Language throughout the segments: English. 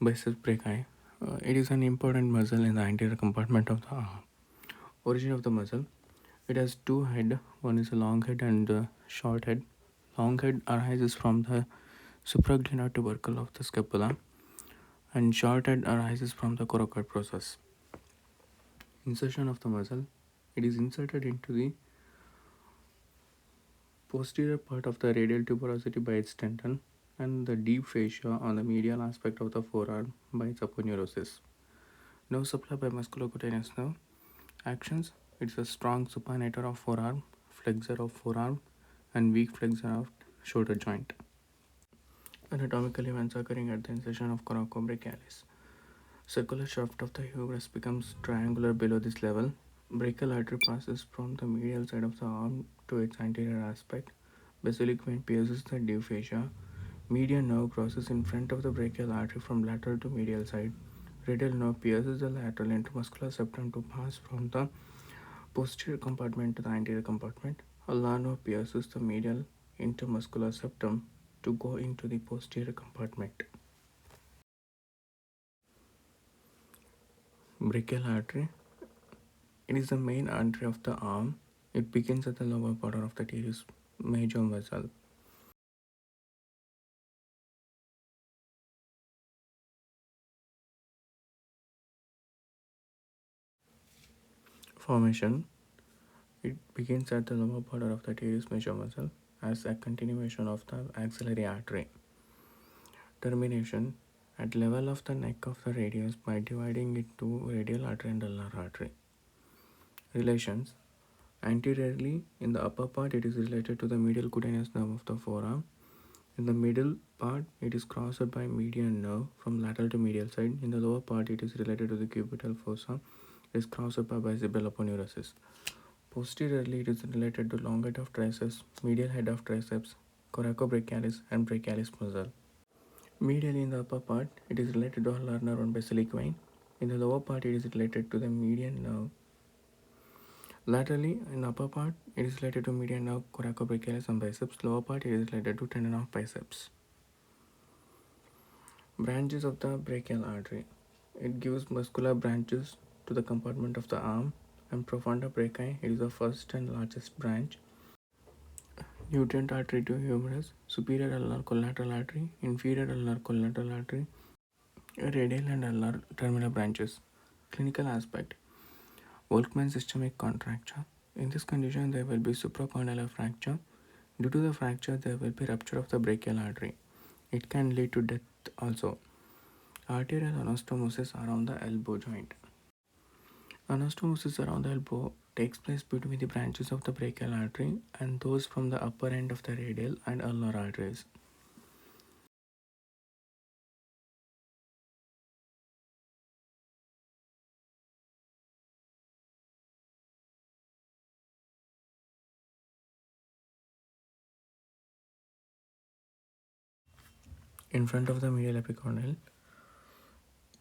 Biceps brachii. It is an important muscle in the anterior compartment of the arm. Origin of the muscle. It has two heads. One is a long head and a short head. Long head arises from the supraglenoid tubercle of the scapula, and short head arises from the coracoid process. Insertion of the muscle. It is inserted into the posterior part of the radial tuberosity by its tendon and the deep fascia on the medial aspect of the forearm by its aponeurosis. Nerve supply by musculocutaneous nerve. Actions. It's a strong supinator of forearm, flexor of forearm, and weak flexor of shoulder joint. Anatomical events occurring at the insertion of coracobrachialis. Circular shaft of the humerus becomes triangular below this level. Brachial artery passes from the medial side of the arm to its anterior aspect. Basilic vein pierces the deep fascia. Median nerve crosses in front of the brachial artery from lateral to medial side. Radial nerve pierces the lateral intermuscular septum to pass from the posterior compartment to the anterior compartment. Ulnar nerve pierces the medial intermuscular septum to go into the posterior compartment. Brachial artery. It is the main artery of the arm. It begins at the lower border of the teres major muscle. Formation. It begins at the lower border of the teres major muscle as a continuation of the axillary artery. Termination. At level of the neck of the radius by dividing it to radial artery and ulnar artery. Relations. Anteriorly, in the upper part, it is related to the medial cutaneous nerve of the forearm. In the middle part, it is crossed by median nerve from lateral to medial side. In the lower part, it is related to the cubital fossa. It is crossed by bicipital aponeurosis. Posteriorly, it is related to long head of triceps, medial head of triceps, coracobrachialis, and brachialis muscle. Medially, in the upper part, it is related to ulnar nerve and basilic vein. In the lower part, it is related to the median nerve. Laterally, in the upper part, it is related to median nerve, coracobrachialis, and biceps. Lower part, it is related to tendon of biceps. Branches of the brachial artery. It gives muscular branches to the compartment of the arm, and profunda brachii. It is the first and largest branch. Nutrient artery to humerus, superior ulnar collateral artery, inferior ulnar collateral artery, radial and ulnar terminal branches. Clinical aspect. Volkmann systemic contracture. In this condition, there will be supracondylar fracture. Due to the fracture, there will be rupture of the brachial artery. It can lead to death also. Arterial anastomosis around the elbow joint. Anastomosis around the elbow takes place between the branches of the brachial artery and those from the upper end of the radial and ulnar arteries. In front of the medial epicondyle,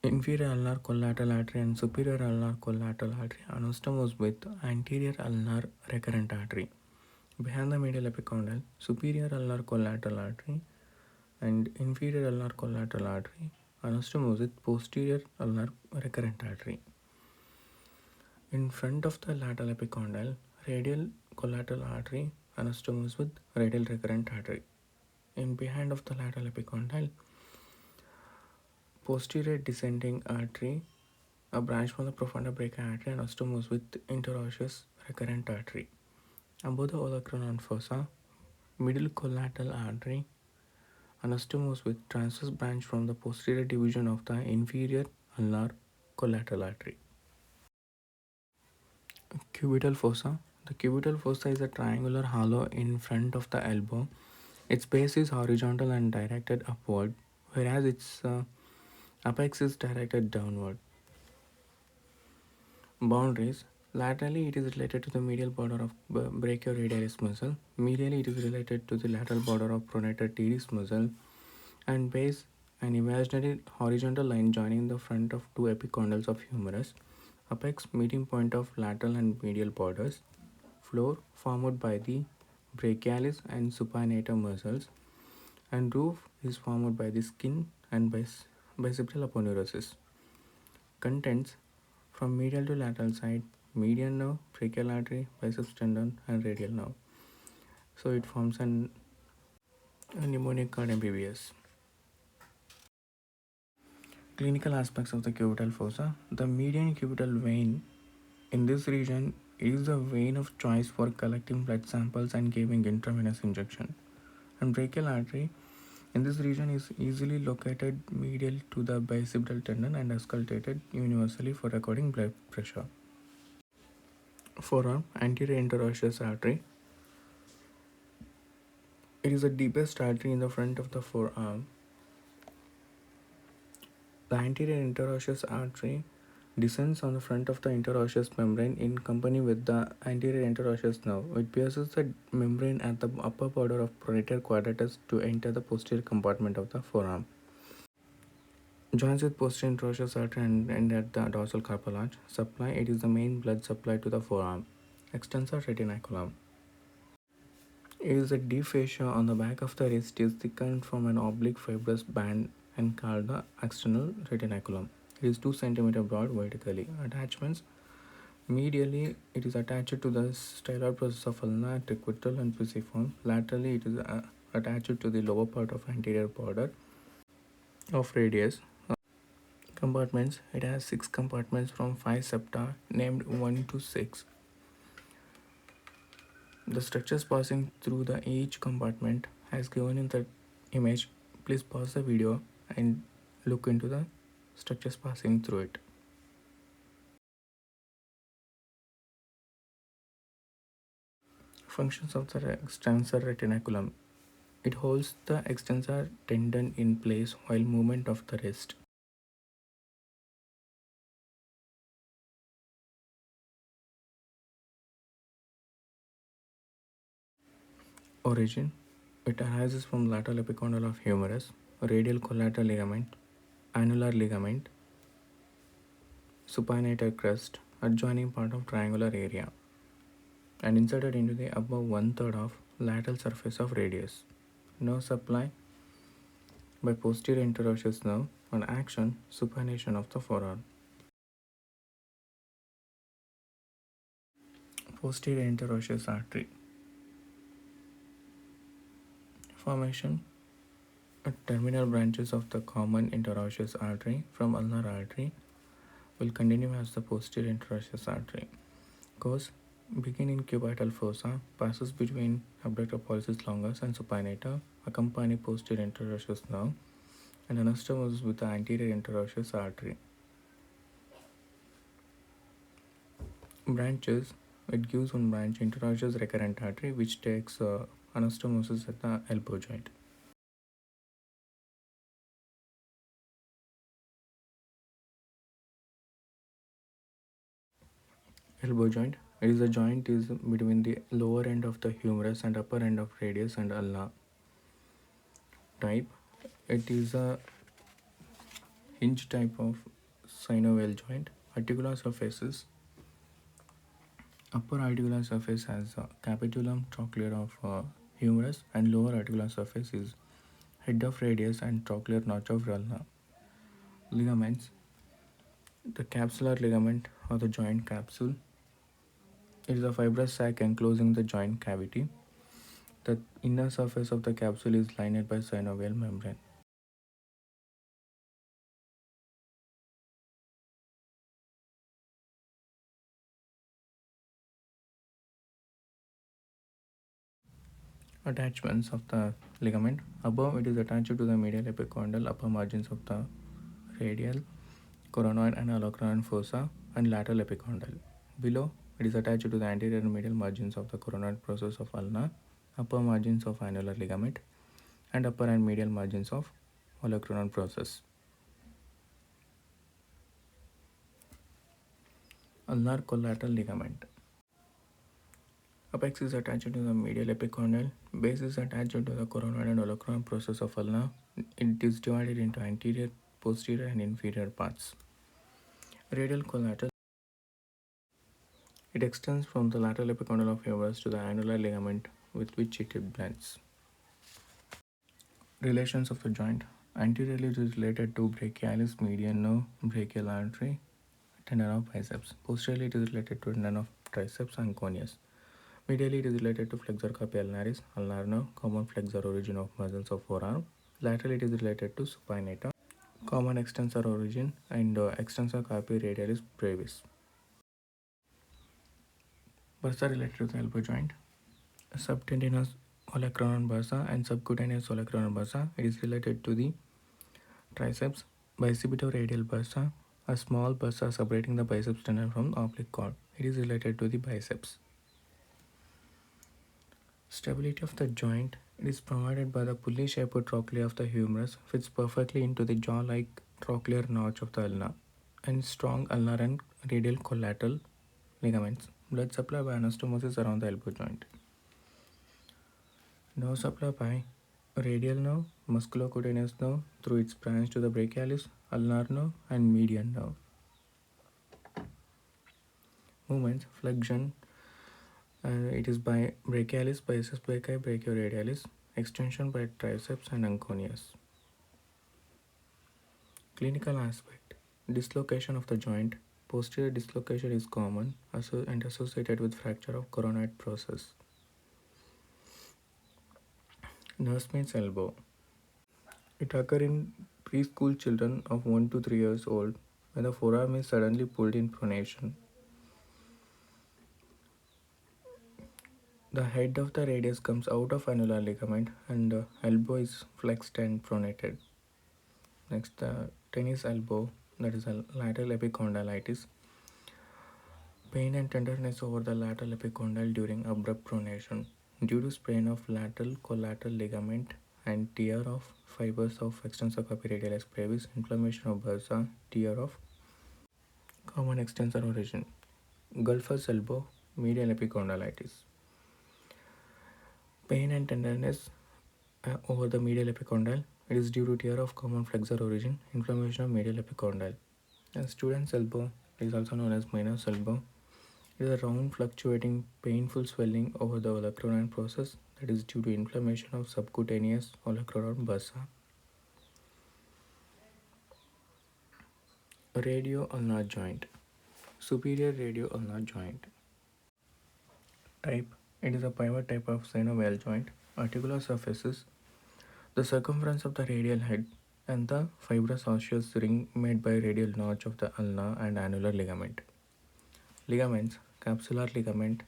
inferior ulnar collateral artery and superior ulnar collateral artery anastomose with anterior ulnar recurrent artery. Behind the medial epicondyle, superior ulnar collateral artery and inferior ulnar collateral artery anastomose with posterior ulnar recurrent artery. In front of the lateral epicondyle, radial collateral artery anastomose with radial recurrent artery. In behind of the lateral epicondyle, posterior descending artery, a branch from the profunda brachii artery anastomose with interosseous recurrent artery. Above the olecranon fossa, middle collateral artery anastomose with transverse branch from the posterior division of the inferior ulnar collateral artery. Cubital fossa. The cubital fossa is a triangular hollow in front of the elbow. Its base is horizontal and directed upward, whereas its apex is directed downward. Boundaries. Laterally, it is related to the medial border of brachioradialis muscle. Medially, it is related to the lateral border of pronator teres muscle. And base, an imaginary horizontal line joining the front of two epicondyles of humerus. Apex, meeting point of lateral and medial borders. Floor, formed by the brachialis and supinator muscles. And roof is formed by the skin and Bicipital aponeurosis. Contents from medial to lateral side, median nerve, brachial artery, biceps tendon, and radial nerve. So it forms a mnemonic card MBBS. Clinical aspects of the cubital fossa. The median cubital vein in this region is the vein of choice for collecting blood samples and giving intravenous injection. And brachial artery in this region is easily located medial to the bicipital tendon and auscultated universally for recording blood pressure. Forearm anterior interosseous artery. It is the deepest artery in the front of the forearm. The anterior interosseous artery descends on the front of the interosseous membrane in company with the anterior interosseous nerve. It pierces the membrane at the upper border of pronator quadratus to enter the posterior compartment of the forearm. Joins with posterior interosseous artery and at the dorsal carpal arch. Supply. It is the main blood supply to the forearm. Extensor retinaculum. It is a deep fascia on the back of the wrist is thickened from an oblique fibrous band and called the external retinaculum. It is 2 cm broad vertically. Attachments. Medially, it is attached to the styloid process of ulna, triquital, and pisiform. Laterally, it is attached to the lower part of anterior border of radius. Compartments. It has 6 compartments from 5 septa named 1 to 6. The structures passing through each compartment as given in the image. Please pause the video and look into the structures passing through it. Functions of the extensor retinaculum. It holds the extensor tendon in place while movement of the wrist. Origin. It arises from lateral epicondyle of humerus, radial collateral ligament, annular ligament, supinator crest, adjoining part of triangular area, and inserted into the above 1/3 of lateral surface of radius. Nerve supply by posterior interosseous nerve on action supination of the forearm. Posterior interosseous artery formation. Terminal branches of the common interosseous artery from ulnar artery will continue as the posterior interosseous artery. Course begin in cubital fossa, passes between abductor pollicis longus and supinator, accompany posterior interosseous nerve, and anastomosis with the anterior interosseous artery. Branches. It gives one branch interosseous recurrent artery which takes anastomosis at the elbow joint. Elbow joint. It is a joint is between the lower end of the humerus and upper end of radius and ulna. Type. It is a hinge type of synovial joint. Articular surfaces. Upper articular surface has capitulum trochlear of humerus and lower articular surface is head of radius and trochlear notch of ulna. Ligaments. The capsular ligament or the joint capsule. It is a fibrous sac enclosing the joint cavity. The inner surface of the capsule is lined by synovial membrane. Attachments of the ligament. Above, it is attached to the medial epicondyle upper margins of the radial, coronoid and olecranon fossa and lateral epicondyle. Below, it is attached to the anterior and medial margins of the coronoid process of ulna, upper margins of annular ligament, and upper and medial margins of olecranon process. Ulnar collateral ligament. Apex is attached to the medial epicondyle. Base is attached to the coronoid and olecranon process of ulna. It is divided into anterior, posterior, and inferior parts. Radial collateral. It extends from the lateral epicondyle of humerus to the annular ligament with which it blends. Relations of the joint. Anteriorly, it is related to brachialis, median nerve, brachial artery, tendon of biceps. Posteriorly, it is related to tendon of triceps and coneus. Medially, it is related to flexor carpi ulnaris, ulnar nerve, common flexor origin of muscles of forearm. Laterally, it is related to supinatum, common extensor origin, and extensor carpi radialis brevis. Bursa related to the elbow joint. Subtendinous olecranon bursa and subcutaneous olecranon bursa. It is related to the triceps. Bicipito-radial bursa, a small bursa separating the biceps tendon from the oblique cord. It is related to the biceps. Stability of the joint. It is provided by the pulley-shaped trochlea of the humerus, fits perfectly into the jaw-like trochlear notch of the ulna, and strong ulnar and radial collateral ligaments. Blood supply by anastomosis around the elbow joint. Nerve supply by radial nerve, musculocutaneous nerve through its branch to the brachialis, ulnar nerve, and median nerve. Movements, flexion, it is by brachialis, biceps brachii, brachioradialis, extension by triceps and anconeus. Clinical aspect, dislocation of the joint. Posterior dislocation is common and associated with fracture of coronoid process. Nursemaid's elbow. It occurs in preschool children of 1 to 3 years old when the forearm is suddenly pulled in pronation. The head of the radius comes out of annular ligament and the elbow is flexed and pronated. Next, the tennis elbow, that is a lateral epicondylitis. Pain and tenderness over the lateral epicondyle during abrupt pronation due to sprain of lateral collateral ligament and tear of fibers of extensor carpi radialis brevis, inflammation of bursa, tear of common extensor origin. Golfer's elbow, medial epicondylitis. Pain and tenderness over the medial epicondyle. It is due to tear of common flexor origin, inflammation of medial epicondyle. And student's elbow is also known as Maynard's elbow. It is a round, fluctuating, painful swelling over the olecranon process that is due to inflammation of subcutaneous olecranon bursa. Radio-ulnar joint. Superior radio-ulnar joint. Type. It is a pivot type of synovial joint. Articular surfaces. The circumference of the radial head and the fibrous osseous ring made by radial notch of the ulna and annular ligament. Ligaments. Capsular ligament.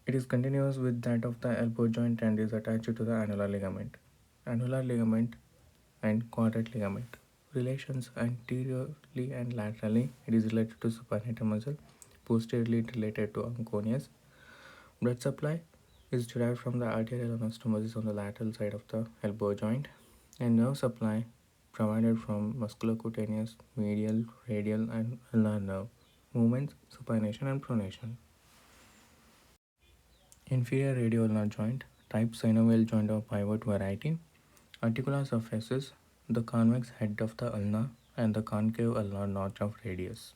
It is continuous with that of the elbow joint and is attached to the annular ligament. Annular ligament and quadrate ligament. Relations anteriorly and laterally, it is related to supinator muscle. Posteriorly, it related to anconeus. Blood supply is derived from the arterial anastomosis on the lateral side of the elbow joint. And nerve supply provided from musculocutaneous, medial, radial, and ulnar nerve. Movements, supination, and pronation. Inferior radio-ulnar joint, type synovial joint of pivot variety. Articular surfaces, the convex head of the ulna and the concave ulnar notch of radius.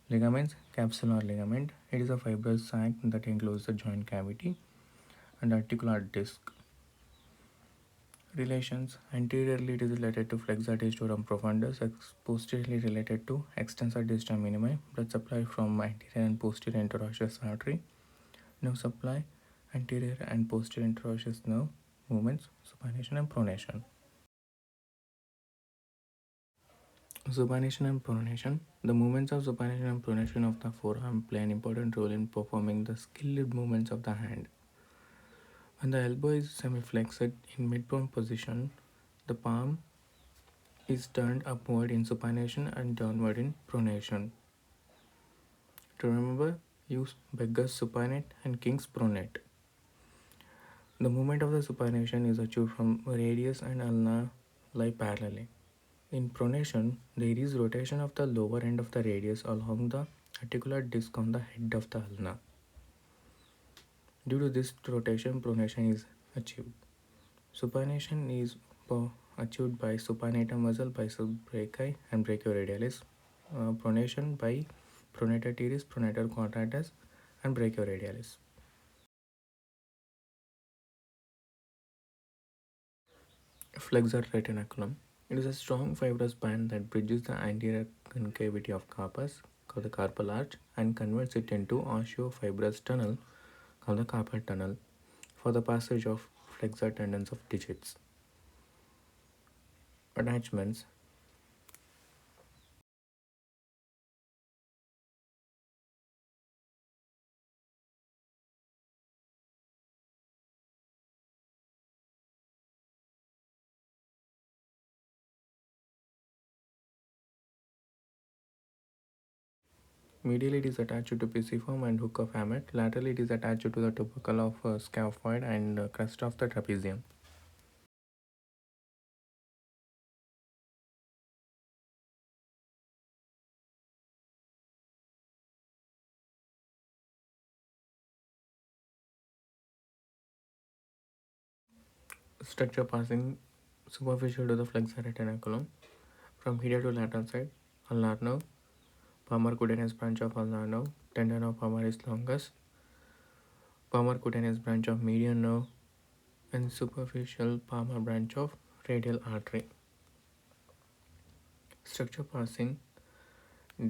Ligaments, capsular ligament. It is a fibrous sac that encloses the joint cavity and articular disc. Relations, anteriorly it is related to flexor digitorum profundus, posteriorly related to extensor digitorum minimi. Blood supply from anterior and posterior interosseous artery. Nerve supply, anterior and posterior interosseous nerve. Movements, supination and pronation. Supination and pronation. The movements of supination and pronation of the forearm play an important role in performing the skilled movements of the hand. When the elbow is semi-flexed in mid-palm position, the palm is turned upward in supination and downward in pronation. To remember, use beggars supinate and kings pronate. The movement of the supination is achieved from radius and ulna lie parallelly. In pronation, there is rotation of the lower end of the radius along the articular disc on the head of the ulna. Due to this rotation, pronation is achieved. Supination is achieved by supinator muscle, biceps brachii, and brachioradialis. Pronation by pronator teres, pronator quadratus, and brachioradialis. Flexor retinaculum. It is a strong fibrous band that bridges the anterior concavity of carpus, called the carpal arch, and converts it into osteofibrous tunnel, called the carpal tunnel, for the passage of flexor tendons of digits. Attachments. Medially, it is attached to pisiform and hook of hamate. Laterally, it is attached to the tubercle of scaphoid and crest of the trapezium. Structure passing superficial to the flexor retinaculum. From medial to lateral side, ulnar nerve, palmar cutaneous branch of ulnar nerve, tendon of palmaris longus, palmar cutaneous branch of median nerve, and superficial palmar branch of radial artery. Structure passing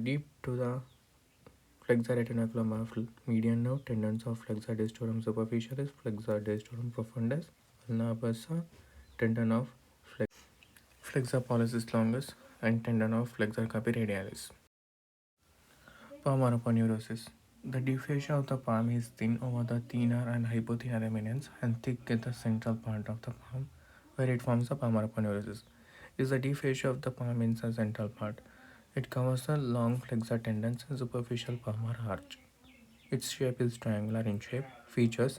deep to the flexor retinaculum of median nerve, tendons of flexor digitorum superficialis, flexor digitorum profundus, ulnar bursa, tendon of flexor pollicis longus, and tendon of flexor carpi radialis. Palmar aponeurosis. The deep fascia of the palm is thin over the thenar and hypothenar eminence and thick at the central part of the palm, where it forms the palmar aponeurosis. It is the deep fascia of the palm in the central part. It covers the long flexor tendons and superficial palmar arch. Its shape is triangular in shape. Features.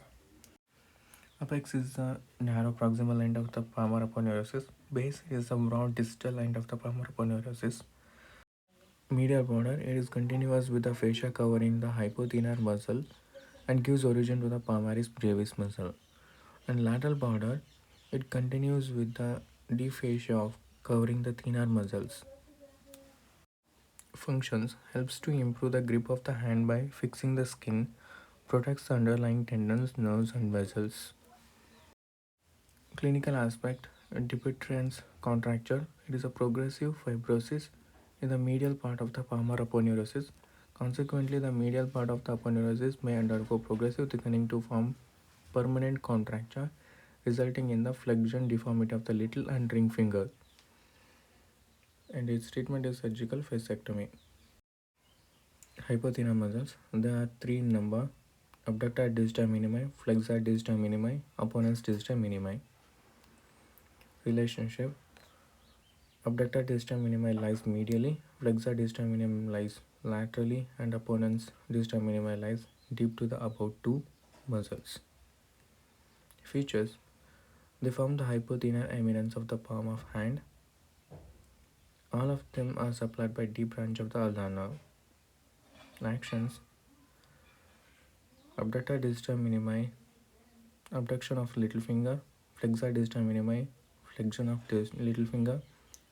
Apex is the narrow proximal end of the palmar aponeurosis. Base is the broad distal end of the palmar aponeurosis. Medial border, it is continuous with the fascia covering the hypothenar muscle and gives origin to the palmaris brevis muscle. And lateral border, it continues with the deep fascia of covering the thenar muscles. Functions helps to improve the grip of the hand by fixing the skin, protects the underlying tendons, nerves, and vessels. Clinical aspect, Dupuytren's contracture. It is a progressive fibrosis in the medial part of the palmar aponeurosis. Consequently, the medial part of the aponeurosis may undergo progressive thickening to form permanent contracture, resulting in the flexion deformity of the little and ring finger. And its treatment is surgical fascectomy. Hypothenar muscles. There are three in number: abductor digita minimi, flexor digita minimi, opponens digita minimi. Relationship: abductor digita minimi lies medially, flexor digita minimi lies laterally, and opponens digita minimi lies deep to the above two muscles. Features: they form the hypothenar eminence of the palm of hand. All of them are supplied by deep branch of the ulnar nerve. Actions: abductor digita minimi, abduction of little finger, flexor digita minimi, flexion of little finger,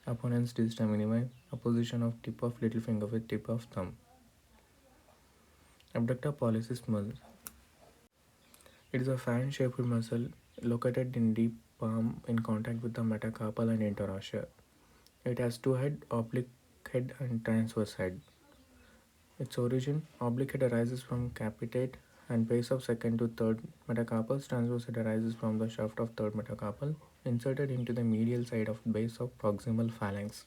opponens digita minimi, opposition of tip of little finger with tip of thumb. Abductor pollicis muscle. It is a fan-shaped muscle located in deep palm in contact with the metacarpal and interosseous. It has two head, oblique head and transverse head. Its origin, oblique head arises from capitate and base of second to third metacarpals. Transverse head arises from the shaft of third metacarpal, inserted into the medial side of base of proximal phalanx.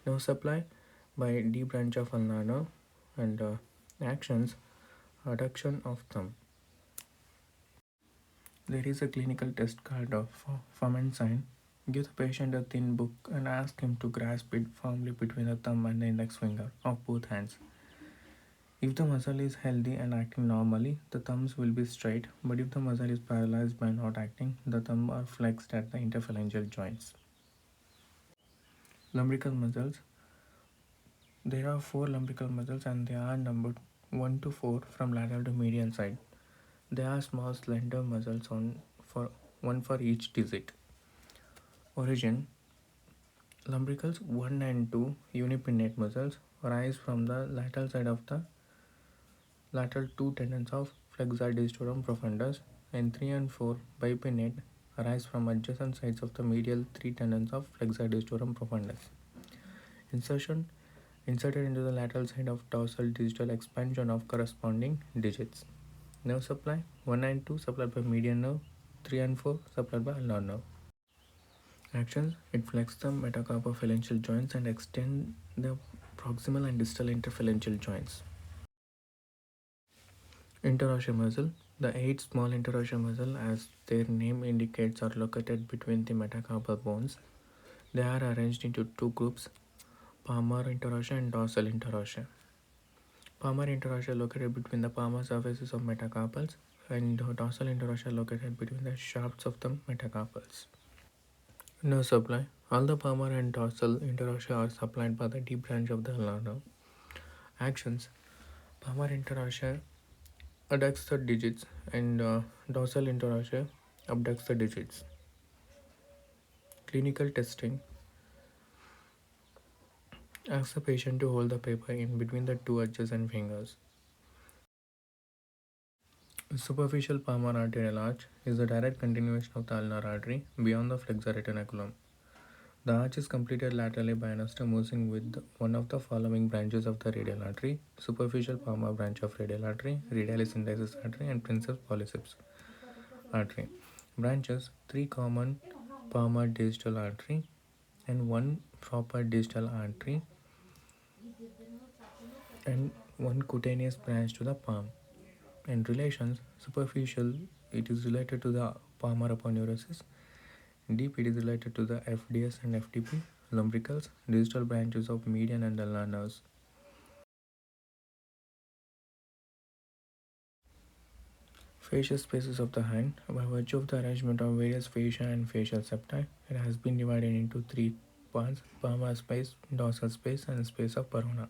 Nerve supply by D branch of ulnar nerve and actions, adduction of thumb. There is a clinical test called a Fuhrman sign. Give the patient a thin book and ask him to grasp it firmly between the thumb and the index finger of both hands. If the muscle is healthy and acting normally, the thumbs will be straight, but if the muscle is paralyzed by not acting, the thumbs are flexed at the interphalangeal joints. Lumbrical muscles. There are four lumbrical muscles and they are numbered 1 to 4 from lateral to medial side. They are small slender muscles for one for each digit. Origin: lumbricals 1 and 2 unipinnate muscles arise from the lateral side of the lateral two tendons of flexor digitorum profundus, and 3 and 4 bipinnate arise from adjacent sides of the medial three tendons of flexor digitorum profundus. Insertion inserted into the lateral side of dorsal digital expansion of corresponding digits. Nerve supply 1 and 2 supplied by median nerve, 3 and 4 supplied by ulnar nerve. Actions: it flexes the metacarpophalangeal joints and extend the proximal and distal interphalangeal joints. Interosseous muscle. The 8 small interosseous muscles, as their name indicates, are located between the metacarpal bones. They are arranged into two groups: palmar interossea and dorsal interossea. Palmar interossea located between the palmar surfaces of metacarpals, and dorsal interossea located between the shafts of the metacarpals. Nerve supply. All the palmar and dorsal interossea are supplied by the deep branch of the ulnar nerve. Actions: palmar interossea adducts the digits and dorsal interossea abducts the digits. Clinical testing. Ask the patient to hold the paper in between the two adjacent fingers. Superficial palmar arterial arch is the direct continuation of the ulnar artery beyond the flexor retinaculum. The arch is completed laterally by anastomosing with one of the following branches of the radial artery: superficial palmar branch of radial artery, radialis indicis artery, and princeps polliceps artery. Branches: 3 common palmar distal artery and 1 proper distal artery, and 1 cutaneous branch to the palm. And relations: superficial, it is related to the palmar aponeurosis; deep, it is related to the FDS and FDP lumbricals, distal branches of median and ulnar nerves. Facial spaces of the hand. By virtue of the arrangement of various fascia and facial septi, it has been divided into three parts: palmar space, dorsal space, and space of Parona.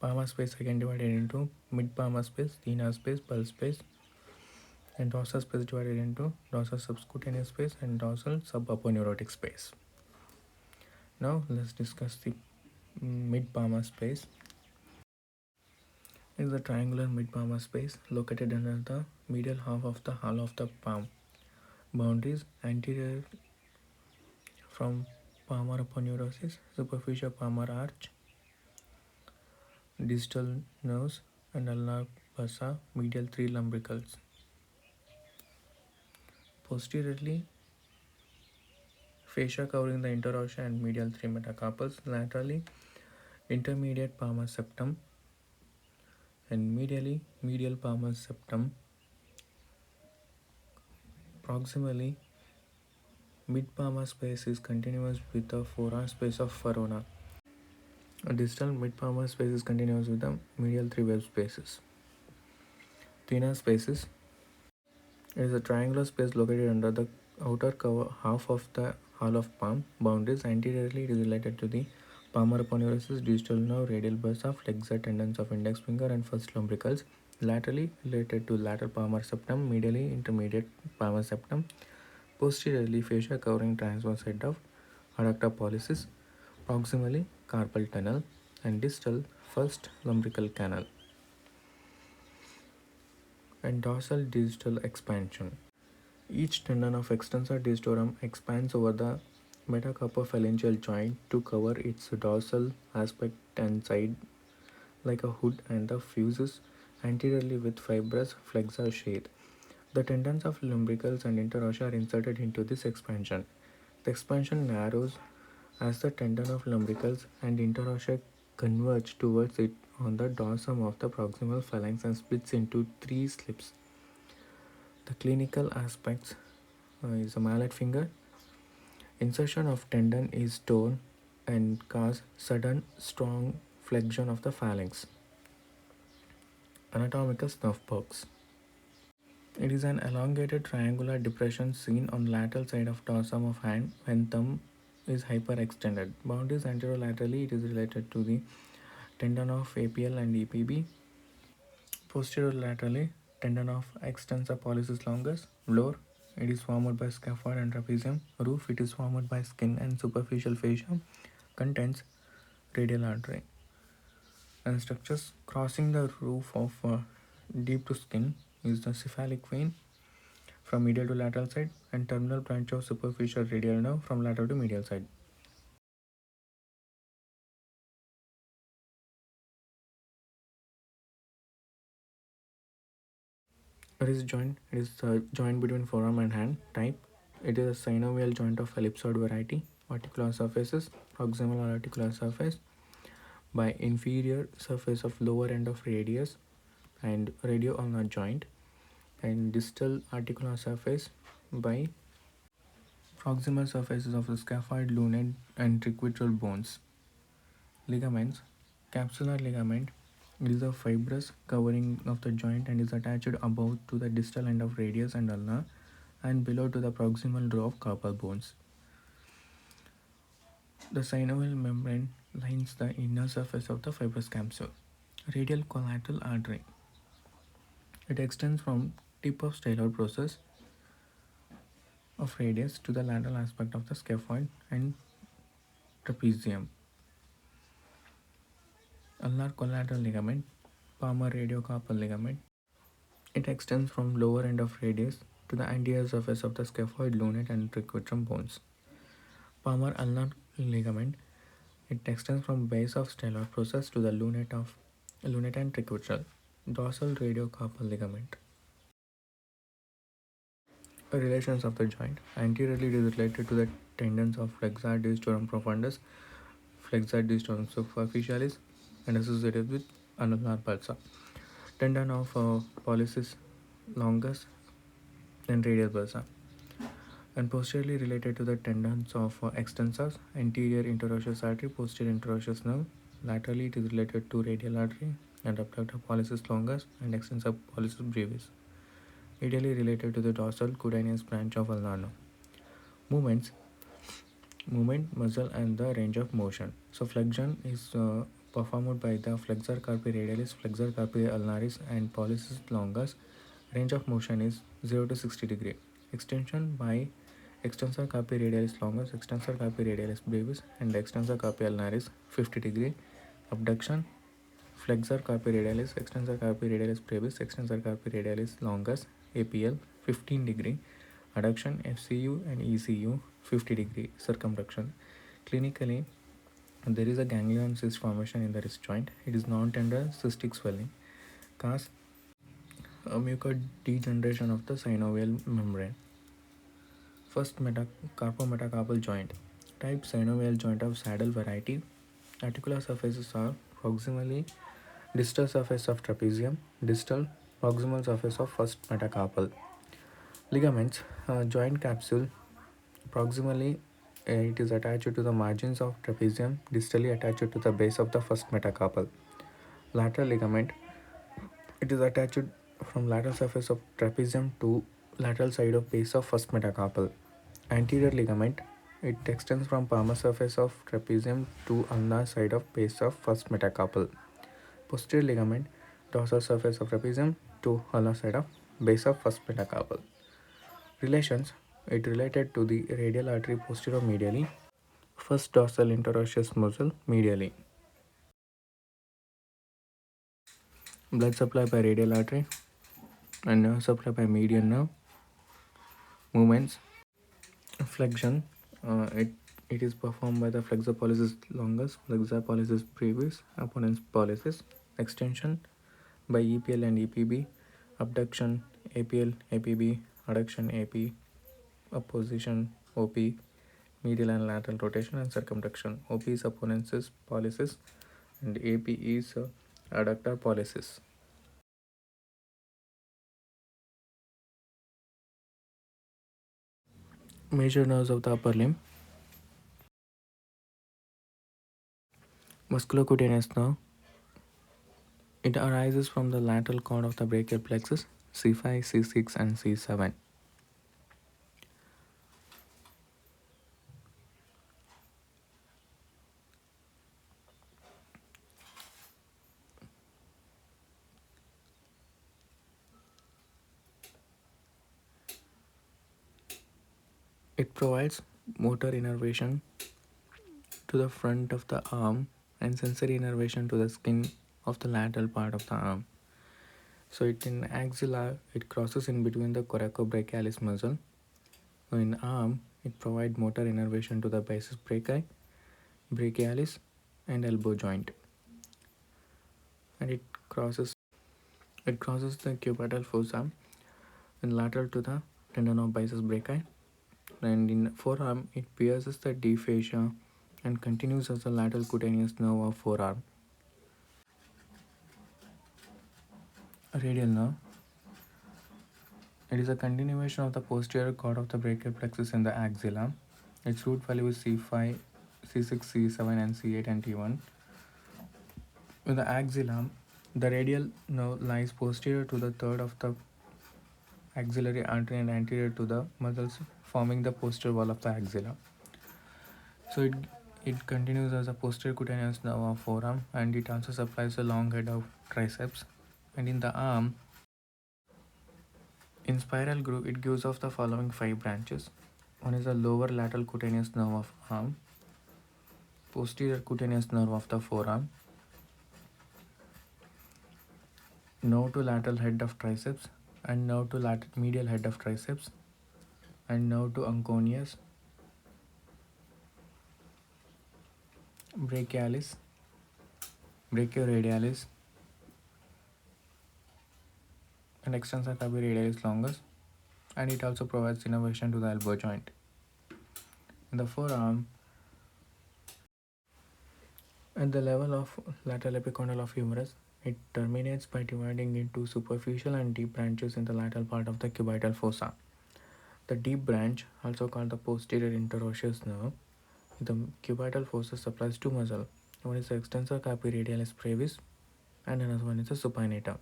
Palmar space again divided into mid palmar space, thenar space, pulse space, and dorsal space divided into dorsal subcutaneous space and dorsal subaponeurotic space. Now let's discuss the mid palmar space. It is a triangular mid palmar space located under the medial half of the hollow of the palm. Boundaries: anterior from palmar aponeurosis, superficial palmar arch, distal nerves, and ulnar bursa, medial 3 lumbricals. Posteriorly, fascia covering the interossea and medial 3 metacarpals. Laterally, intermediate palmar septum, and medially, medial palmar septum. Proximally, mid palmar space is continuous with the forearm space of Verona. A distal mid palmar space is continuous with the medial 3 web spaces. Thenar spaces. It is a triangular space located under the outer cover half of the hollow of palm. Boundaries: anteriorly, it is related to the palmar aponeurosis, distal nerve, radial bursa, flexor tendons of index finger and first lumbricals. Laterally, related to lateral palmar septum, medially intermediate palmar septum. Posteriorly, fascia covering transverse head of adductor pollicis. Proximally, carpal tunnel, and distal first lumbrical canal. And dorsal distal expansion. Each tendon of extensor digitorum expands over the metacarpophalangeal joint to cover its dorsal aspect and side like a hood, and the fuses anteriorly with fibrous flexor sheath. The tendons of lumbricals and interossea are inserted into this expansion. The expansion narrows as the tendon of lumbricals and interossea converge towards it on the dorsum of the proximal phalanx and splits into 3 slips. The clinical aspects is a mallet finger. Insertion of tendon is torn and cause sudden strong flexion of the phalanx. Anatomical snuff box. It is an elongated triangular depression seen on lateral side of dorsum of hand when thumb is hyperextended. Boundaries: anterolaterally, it is related to the tendon of APL and EPB. Posterolaterally, tendon of extensor pollicis longus. Floor: it is formed by scaphoid and trapezium. Roof: it is formed by skin and superficial fascia. Contents: radial artery. And structures crossing the roof of deep to skin is the cephalic vein. from medial to lateral side, and terminal branch of superficial radial nerve from lateral to medial side. Wrist joint is the joint between forearm and hand type. It is a synovial joint of ellipsoid variety. Articular surfaces, proximal or articular surface by inferior surface of lower end of radius and radio-ulnar joint, and distal articular surface by proximal surfaces of the scaphoid, lunate, and triquetral bones. Ligaments. Capsular ligament is a fibrous covering of the joint and is attached above to the distal end of radius and ulnar and below to the proximal row of carpal bones. The synovial membrane lines the inner surface of the fibrous capsule. Radial collateral artery. It extends from tip of stellar process of radius to the lateral aspect of the scaphoid and trapezium. Ulnar collateral ligament, palmar radiocarpal ligament. It extends from lower end of radius to the anterior surface of the scaphoid, lunate, and triquetrum bones. Palmar ulnar ligament. It extends from base of stellar process to the lunate and triquetral. Dorsal radiocarpal ligament. Relations of the joint. Anteriorly, it is related to the tendons of flexor digitorum profundus, flexor digitorum superficialis, and associated with ulnar pulsa. Tendon of pollicis longus and radial bursa, and posteriorly related to the tendons of extensors, anterior interosseous artery, posterior interosseous nerve. Laterally, it is related to radial artery and abductor pollicis longus and extensor pollicis brevis. Medially related to the dorsal cutaneous branch of ulnar nerve. Movements, movement, muscle, and the range of motion. So flexion is performed by the flexor carpi radialis, flexor carpi ulnaris, and pollicis longus. Range of motion is 0 to 60 degree. Extension by extensor carpi radialis longus, extensor carpi radialis brevis, and extensor carpi ulnaris 50 degree. Abduction, flexor carpi radialis, extensor carpi radialis brevis, extensor carpi radialis longus APL 15 degree. Adduction FCU and ECU 50 degree. Circumduction. Clinically, there is a ganglion cyst formation in the wrist joint. It is non-tender cystic swelling. Cause a mucodegeneration of the synovial membrane. First, carpometacarpal joint. Type synovial joint of saddle variety. Articular surfaces are proximally distal surface of trapezium, distal proximal surface of first metacarpal. Ligaments, joint capsule. Proximally, it is attached to the margins of trapezium, distally attached to the base of the first metacarpal. Lateral ligament, it is attached from lateral surface of trapezium to lateral side of base of first metacarpal. Anterior ligament, it extends from palmar surface of trapezium to ulnar side of base of first metacarpal. Posterior ligament, dorsal surface of trapezium to ulnar side of base of first metacarpal. Relations, it related to the radial artery posterior medially. First dorsal interosseous muscle medially. Blood supply by radial artery and nerve supply by median nerve. Movements. Flexion. It is performed by the flexor pollicis longus, flexor pollicis brevis, opponens pollicis. Extension by EPL and EPB. Abduction APL, APB. Adduction AP. Opposition OP. Medial and lateral rotation and circumduction. OP is opponensis pollicis and AP is adductor pollicis. Major nerves of the upper limb. Musculocutaneous nerve. It arises from the lateral cord of the brachial plexus, C5, C6, and C7. It provides motor innervation to the front of the arm and sensory innervation to the skin of the lateral part of the arm. So it in axilla, it crosses in between the coracobrachialis muscle. So in arm, it provides motor innervation to the biceps brachii, brachialis, and elbow joint, and it crosses the cubital fossa and lateral to the tendon of biceps brachii. And in forearm, it pierces the deep fascia and continues as the lateral cutaneous nerve of forearm. Radial nerve. It is a continuation of the posterior cord of the brachial plexus in the axilla. Its root value is C5, C6, C7, and C8 and T1. In the axilla, the radial nerve lies posterior to the third of the axillary artery and anterior to the muscles forming the posterior wall of the axilla. So it continues as a posterior cutaneous nerve of forearm, and it also supplies the long head of triceps. And in the arm, in spiral groove, it gives off the following five branches. One is the lower lateral cutaneous nerve of arm, posterior cutaneous nerve of the forearm, nerve to lateral head of triceps, and nerve to medial head of triceps, and nerve to anconeus, brachialis, brachioradialis, and extensor carpi radialis longus, and it also provides innervation to the elbow joint. In the forearm, at the level of lateral epicondyle of humerus, it terminates by dividing into superficial and deep branches in the lateral part of the cubital fossa. The deep branch, also called the posterior interosseous nerve, the cubital fossa supplies two muscles. One is the extensor carpi radialis brevis, and another one is the supinator.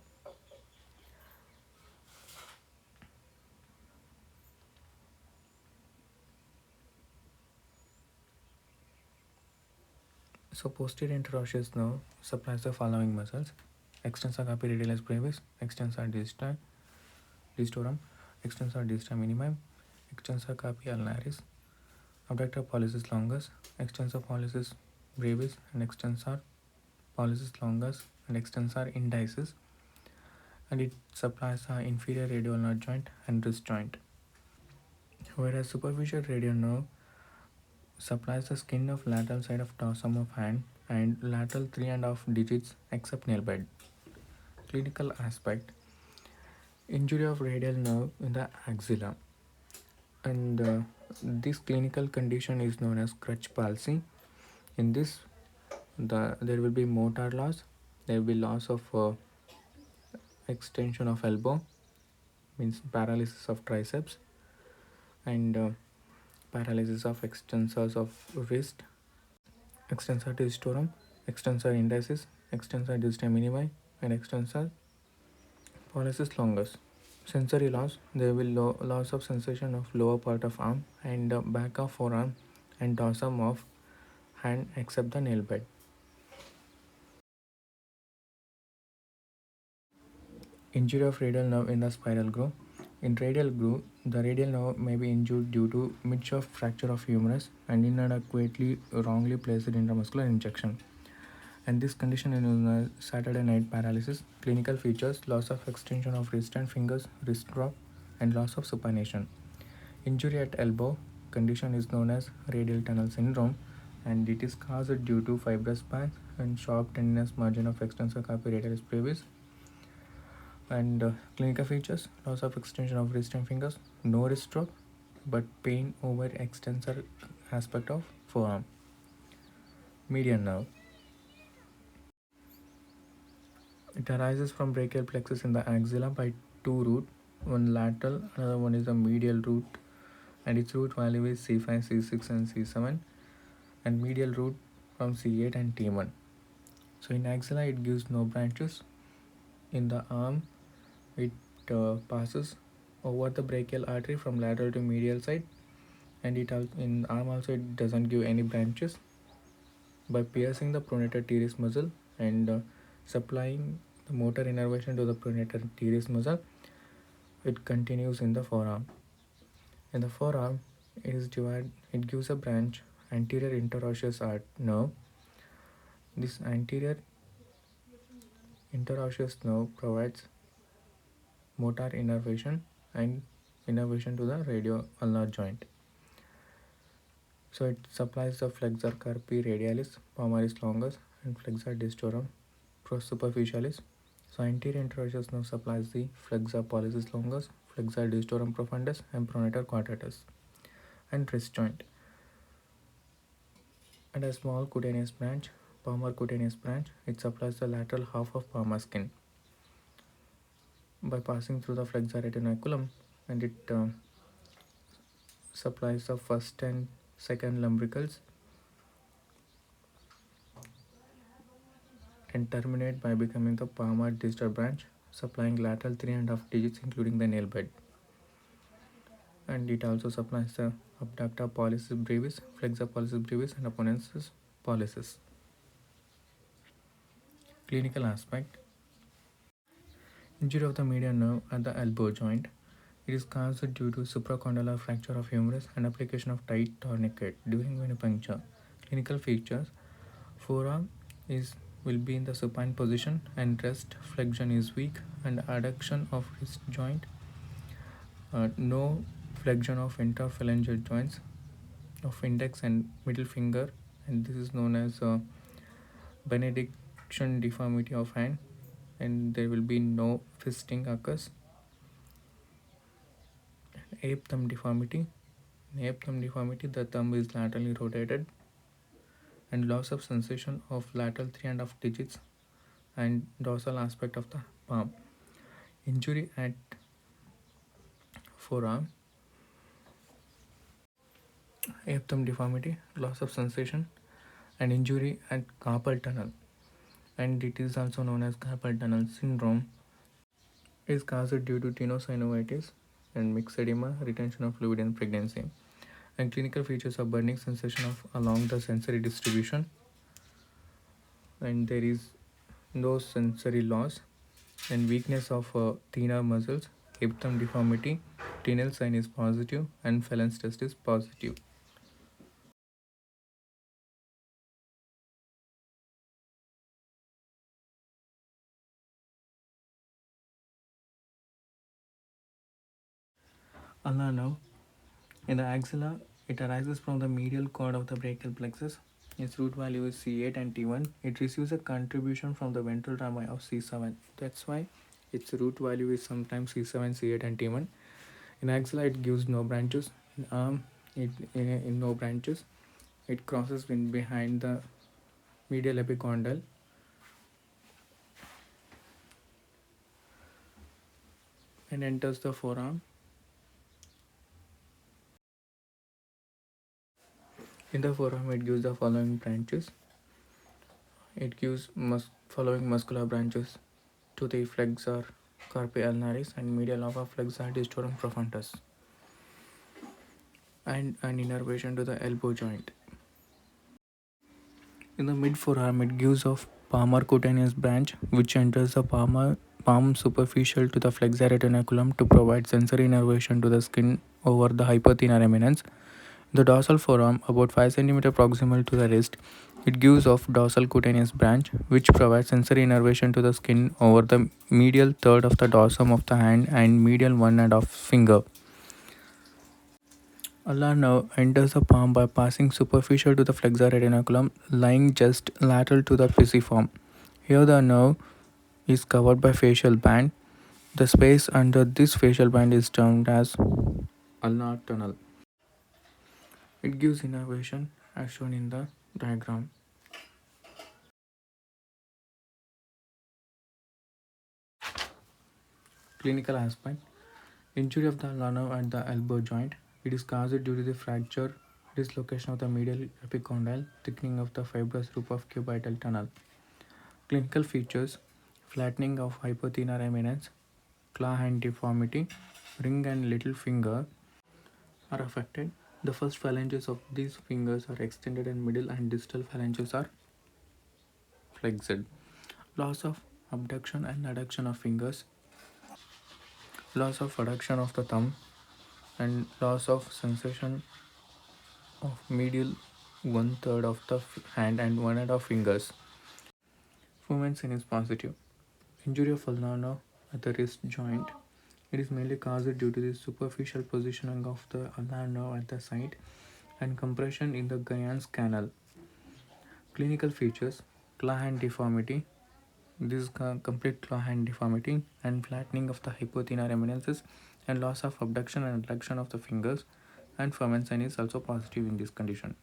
So posterior interosseous nerve supplies the following muscles: extensor carpi radialis brevis, extensor digitorum, extensor digita minimum, extensor carpi ulnaris, abductor pollicis longus, extensor pollicis brevis, and extensor pollicis longus, and extensor indicis, and it supplies the inferior radial nerve joint and wrist joint. Whereas superficial radial nerve supplies the skin of lateral side of dorsum of hand and lateral 3.5 digits except nail bed. Clinical aspect: injury of radial nerve in the axilla, and this clinical condition is known as crutch palsy. In this, there will be motor loss, there will be loss of extension of elbow, means paralysis of triceps, and paralysis of extensors of wrist, extensor digitorum, extensor indicis, extensor digita minimi, and extensor pollicis longus. Sensory loss: there will be loss of sensation of lower part of arm and back of forearm and dorsum of hand except the nail bed. Injury of radial nerve in the spiral groove. In radial groove, the radial nerve may be injured due to midshaft fracture of humerus and inadequately wrongly placed intramuscular injection. And this condition is known as Saturday night paralysis. Clinical features: loss of extension of wrist and fingers, wrist drop, and loss of supination. Injury at elbow. Condition is known as radial tunnel syndrome, and it is caused due to fibrous bands and sharp tendinous margin of extensor carpi radialis brevis. And clinical features: loss of extension of wrist and fingers, no wrist drop, but pain over extensor aspect of forearm. Median nerve. It arises from brachial plexus in the axilla by two roots, one lateral, another one is the medial root, and its root value is C5, C6, and C7, and medial root from C8 and T1. So in axilla, it gives no branches. In the arm, it passes over the brachial artery from lateral to medial side, and in arm also it doesn't give any branches. By piercing the pronator teres muscle and supplying the motor innervation to the pronator teres muscle, it continues in the forearm. In the forearm, it gives a branch anterior interosseous nerve. This anterior interosseous nerve provides motor innervation, and innervation to the radio ulnar joint. So it supplies the flexor carpi radialis, palmaris longus, and flexor distorum superficialis. So anterior interosseous nerve supplies the flexor pollicis longus, flexor distorum profundus, and pronator quadratus. And wrist joint. And a small cutaneous branch, palmar cutaneous branch, it supplies the lateral half of palmar skin by passing through the flexor retinaculum, and it supplies the first and second lumbricals and terminate by becoming the palmar distal branch, supplying lateral 3.5 digits including the nail bed. And it also supplies the abductor pollicis brevis, flexor pollicis brevis, and opponensis pollicis. Clinical aspect. Injury of the median nerve at the elbow joint. It is caused due to supracondylar fracture of humerus and application of tight tourniquet during venipuncture. Clinical features. Forearm is will be in the supine position and wrist flexion is weak and adduction of wrist joint. No flexion of interphalangeal joints of index and middle finger, and this is known as benediction deformity of hand, and there will be no fisting occurs. Ape thumb deformity. In ape thumb deformity, the thumb is laterally rotated and loss of sensation of lateral 3.5 digits and dorsal aspect of the palm. Injury at forearm, ape thumb deformity, loss of sensation, and injury at carpal tunnel. And it is also known as carpal tunnel syndrome. It is caused due to tenosynovitis and mixed edema, retention of fluid in pregnancy. And clinical features are burning sensation of along the sensory distribution, and there is no sensory loss and weakness of thenar muscles, hip thumb deformity, tenal sign is positive, and Phelan's test is positive. Ulnar nerve. In the axilla, it arises from the medial cord of the brachial plexus. Its root value is C8 and T1. It receives a contribution from the ventral rami of C7. That's why its root value is sometimes C7, C8, and T1. In axilla, it gives no branches. In arm, in no branches. It crosses in behind the medial epicondyle and enters the forearm. In the forearm, it gives the following branches. It gives following muscular branches to the flexor carpi ulnaris and medial of a flexor distorum profundus, and an innervation to the elbow joint. In the mid forearm, it gives of palmar cutaneous branch which enters the palm superficial to the flexor retinaculum to provide sensory innervation to the skin over the hypothenar eminence. The dorsal forearm, about 5 cm proximal to the wrist, it gives of dorsal cutaneous branch which provides sensory innervation to the skin over the medial third of the dorsum of the hand and medial 1.5 finger. Ulnar nerve enters the palm by passing superficial to the flexor retinaculum, lying just lateral to the pisiform. Here the nerve is covered by facial band. The space under this facial band is termed as ulnar tunnel. It gives innervation as shown in the diagram. Clinical aspect. Injury of the ulnar nerve at the elbow joint. It is caused due to the fracture, dislocation of the medial epicondyle, thickening of the fibrous roof of cubital tunnel. Clinical features: flattening of hypothenar eminence, claw hand deformity, ring and little finger are affected. The first phalanges of these fingers are extended and middle and distal phalanges are flexed. Loss of abduction and adduction of fingers, loss of adduction of the thumb, and loss of sensation of medial one third of the hand and 1.5 of fingers. Movement sign is positive. Injury of ulnar nerve at the wrist joint. It is mainly caused due to the superficial positioning of the ulnar nerve at the site and compression in the Guyon's canal. Clinical features: claw hand deformity. This is complete claw hand deformity and flattening of the hypothenar eminences and loss of abduction and adduction of the fingers, and Fermensin is also positive in this condition.